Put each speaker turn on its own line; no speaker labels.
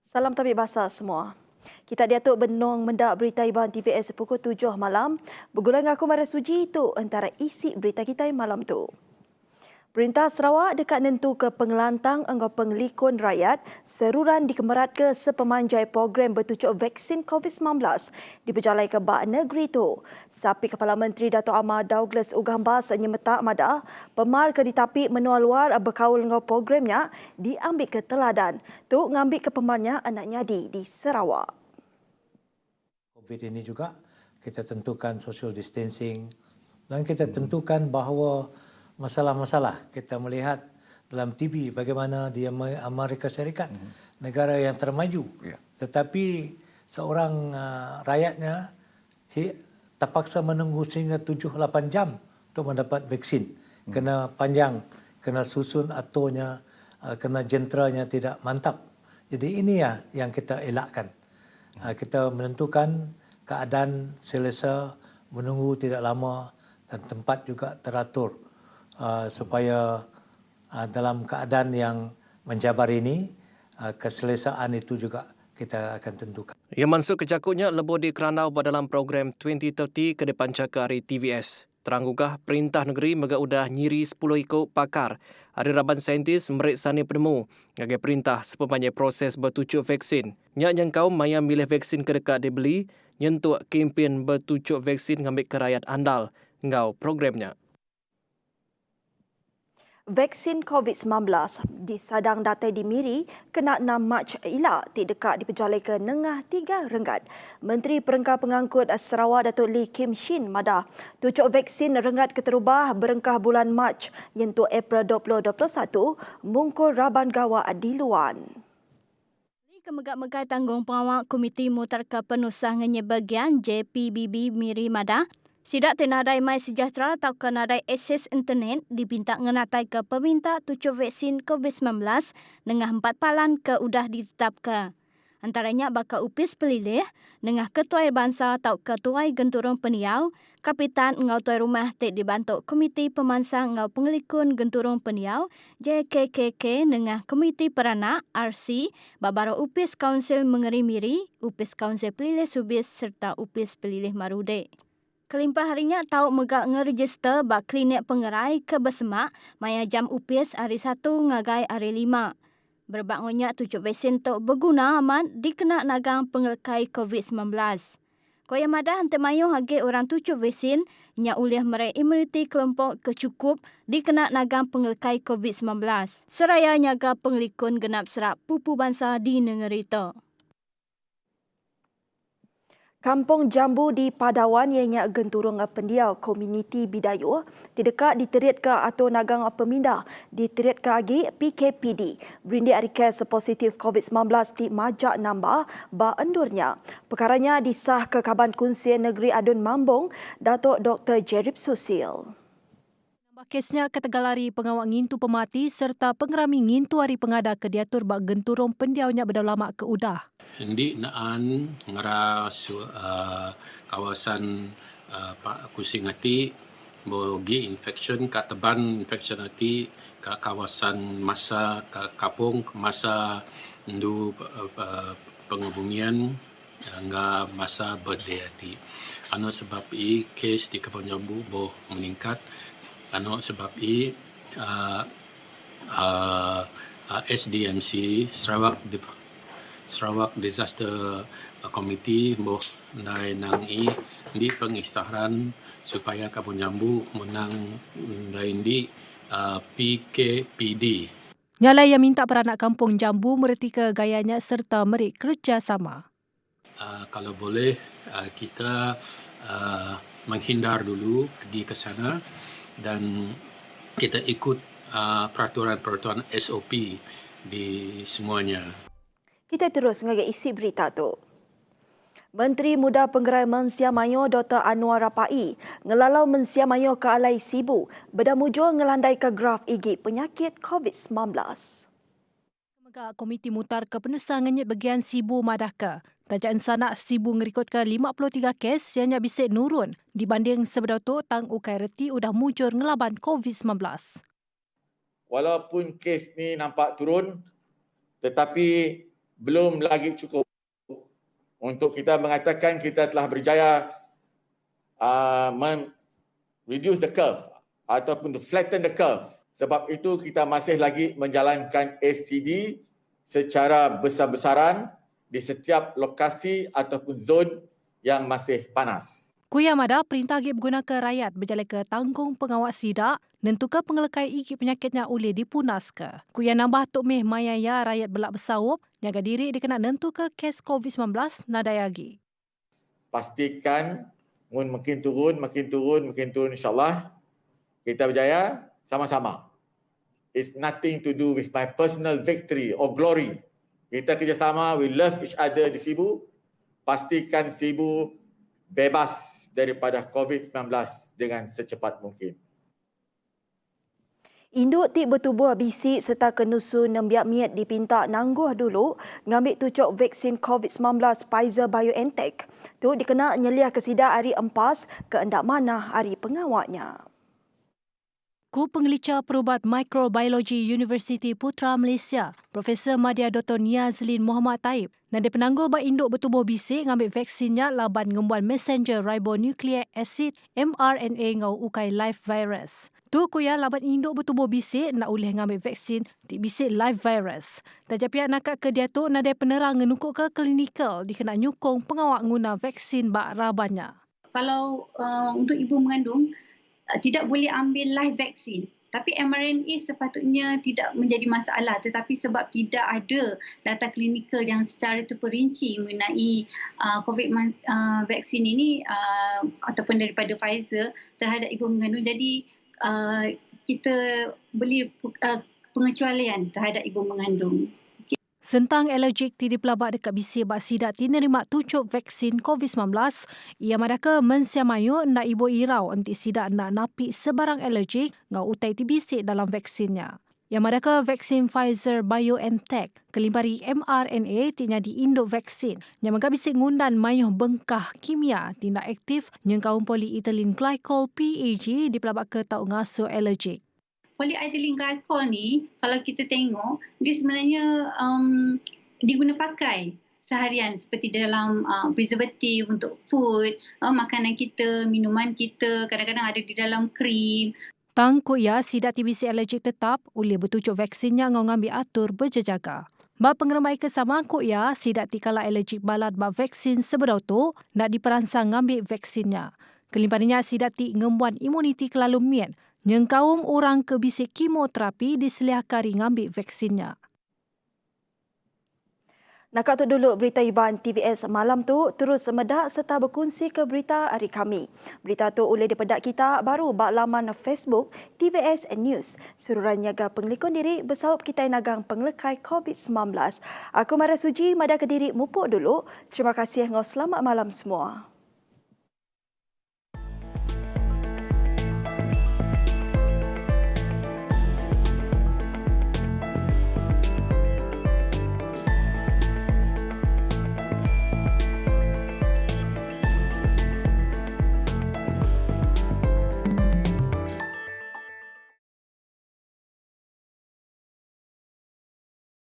Salam tabik bahasa semua. Kita diatuk benong mendak berita Iban TVS pukul 7 malam. Bergulang aku Mara Suji itu antara isi berita kita malam tu. Perintah Sarawak dekat nentu ke pengelantang engkau pengelikun rakyat seruran dikemerat ke sepemanjai program bertujuk vaksin COVID-19 di berjalai ke bak negeri tu. Sapi Kepala Menteri Dato' Ahmad Douglas Ugambas nyemetak madah pemar ke ditapik menua luar berkaul engkau programnya diambil ke teladan. Tu ngambil ke pemarnya anak nyadi di Sarawak.
COVID ini juga kita tentukan social distancing dan kita tentukan bahawa masalah-masalah kita melihat dalam TV bagaimana di Amerika Syarikat, negara yang termaju. Tetapi seorang rakyatnya terpaksa menunggu sehingga 7-8 jam untuk mendapat vaksin. Kena panjang, kena susun aturnya, kena jenteranya tidak mantap. Jadi ini yang kita elakkan. Kita menentukan keadaan selesa, menunggu tidak lama dan tempat juga teratur supaya dalam keadaan yang menjabar ini keselesaan itu juga kita akan tentukan.
Ia masuk ke jakutnya lebih di Keranau dalam program 2030 ke depan cakar hari TVS. Teranggugah perintah negeri mega udah nyiri 10 ikut pakar. Ada raban saintis mereksani penemu ngagai perintah sepanjang proses bertujuk vaksin. Nyak yang kau maya milih vaksin ke dekat dibeli, nyentuh kempen bertujuk vaksin ngambil ke rakyat andal. Ngau programnya.
Vaksin COVID-19 disadang datai di Miri kena 6 Mac ilak ti dekat diperjalai ke nengah 3 Renggat. Menteri Perengkah Pengangkut Sarawak Datuk Lee Kim Shin madah tujuk vaksin Renggat keterubah berengkah bulan Mac nyentuh April 2021 mungkul raban gawa di luan.
Kemegak-megai tanggung pengawal Komiti Mutarka Penusah ngenye bagian JPBB Miri Madah sidak tenadai mai sejahtera atau kenadai akses internet dipinta ngenatai ke peminta tujuh vaksin COVID-19 nengah 4 palan ke udah ditetapkan. Antaranya bakal upis pelilih nengah ketuai bangsa atau ketuai genturung peniau, kapitan ngau tuai rumah tek dibantu Komiti Pemansang ngau pengelikun genturung peniau, JKKK nengah Komiti Peranak, RC, babaro upis Kaunsil Mengeri Miri, upis Kaunsil Pelilih Subis serta upis Pelilih Marude. Kelimpah harinya tahu megak ngeregister bak klinik pengerai ke Bersemak maya jam upis hari 1 ngagai hari 5. Berbangunnya tujuh vaksin tok berguna aman dikena nagang pengelekai COVID-19. Koya madah hantar mayu hagi orang tujuh vaksin nya ulih merai imuniti kelompok kecukup dikena nagang pengelekai COVID-19. Seraya nyaga pengelikun genap serap pupu bangsa di negeri to.
Kampung Jambu di Padawan ianya genturung pendiau komuniti Bidayu tidak diterit ke atau nagang pemindah diterit ke agi PKPD berindi arikas positif COVID-19 di majak nambah ba endurnya. Perkaranya disah ke Kaban Kunsian Negeri Adun Mambung Datuk Dr. Jerib Susil.
Kesnya ketegalari pengawak ngintu pemati serta pengerami ngintu hari pengada ke diatur bak genturung pendiaunya berdalama ke udah.
Hindi naan ngara kawasan Kusing Ati bogi infection kataban infection ati ka kawasan masa kapung masa ndu penghubungan nga masa birthday ati. Ano sebab i case di Kampung Jambu boh meningkat. Ano sebab i SDMC Sarawak Disaster Committee boh nai nang i di pengisytiharan supaya Kampung Jambu menang lain di PKPD.
Nyala yang minta peranak Kampung Jambu mereti ke gayanya serta meri kerjasama.
Kalau boleh kita menghindar dulu pergi ke sana dan kita ikut peraturan-peraturan SOP di semuanya.
Kita terus ngagai isi berita tu. Menteri Muda Penggerai Mensiamayo Dr. Anwar Rapai ngelalau Mensiamayo ke alai sibu berdamujur ngelandai ke graf igi penyakit COVID-19.
Komiti Mutar ke Penusangannya bagian Sibu Madaka. Tajaan sanak Sibu ngerikut ke 53 kes yang bisa nurun dibanding sebedatuk tang ukai reti udah mujur ngelaban COVID-19.
Walaupun kes ni nampak turun, tetapi belum lagi cukup untuk kita mengatakan kita telah berjaya reduce the curve ataupun to flatten the curve. Sebab itu kita masih lagi menjalankan SCD secara besar-besaran di setiap lokasi ataupun zon yang masih panas.
Kuya Mada perintah agi berguna rakyat berjalan ke tanggung pengawal sidak nentukan pengelekai igi penyakitnya oleh dipunas ke. Kuya nambah Tok Meh mayaya rakyat belak bersaup jaga diri dikena nentu ke kes COVID-19 nadai agi.
Pastikan makin turun insyaAllah kita berjaya sama-sama. It's nothing to do with my personal victory or glory. Kita kerjasama, we love each other di Sibu. Pastikan Sibu bebas daripada COVID-19 dengan secepat mungkin.
Induk ti bertubuh bisik serta kenusun nembiak miat dipinta nangguh dulu ngambil tucuk vaksin COVID-19 Pfizer-BioNTech. Tu dikena nyeliah kesida hari empas ke endak mana hari pengawaknya.
Ku Pengelicah Perubat Mikrobiologi Universiti Putra Malaysia, Profesor Madya Dr. Niazlin Muhammad Taib, nadi penangguh bak induk bertubuh bisik ngambil vaksinnya laban ngembuan messenger ribonucleic acid mRNA ngau ukai live virus. Tu kuya laban induk bertubuh bisik nak ulih ngambil vaksin di bisik live virus. Tajap pihak nakak ke dia tu nadi penerang ngenukuk ke klinikal dikena nyukung pengawak guna vaksin bak rabannya.
Kalau untuk ibu mengandung, tidak boleh ambil live vaksin. Tapi mRNA sepatutnya tidak menjadi masalah, tetapi sebab tidak ada data klinikal yang secara terperinci mengenai COVID vaksin ini ataupun daripada Pfizer terhadap ibu mengandung, jadi kita beli pengecualian terhadap ibu mengandung.
Sentang alergik ti dipelabak dekat bisik bak sidak ti nerima tucuk vaksin COVID-19, ia madaka mensiamayu nak ibu irau enti sidak nak napi sebarang alergik ngau utai ti bisik dalam vaksinnya. Yang madaka vaksin Pfizer-BioNTech kelimpari mRNA tinya di induk vaksin yang maka bisik ngundan mayuh bengkah kimia tindak aktif yang kaum polyethylene glycol PEG dipelabak ke tau ngasuh alergik.
Polyethylene glycol ni, kalau kita tengok, dia sebenarnya diguna pakai seharian seperti dalam preservatif untuk food, makanan kita, minuman kita, kadang-kadang ada di dalam krim.
Tang kuya sidak TBC alergik tetap oleh bertucuk vaksinnya ngau ngambil atur berjejaga. Bak pengeremai kesama kuya sidak tikala alergik balat bak vaksin sebedau tu nak diperansang ngambil vaksinnya. Kelimparinya sidak ti ngembuan imuniti kelalu mian yang kaum orang ke bisik kemoterapi diseliah kari ngambil vaksinnya.
Nakak tu dulu berita Iban TVS malam tu terus medak serta berkongsi ke berita hari kami. Berita tu oleh dipedak kita baru bak laman Facebook TVS News. Suruhan niaga pengelikon diri bersaup kita nagang pengelekai COVID-19. Aku Mara Suji, Mada Kediri mupuk dulu. Terima kasih ngau selamat malam semua.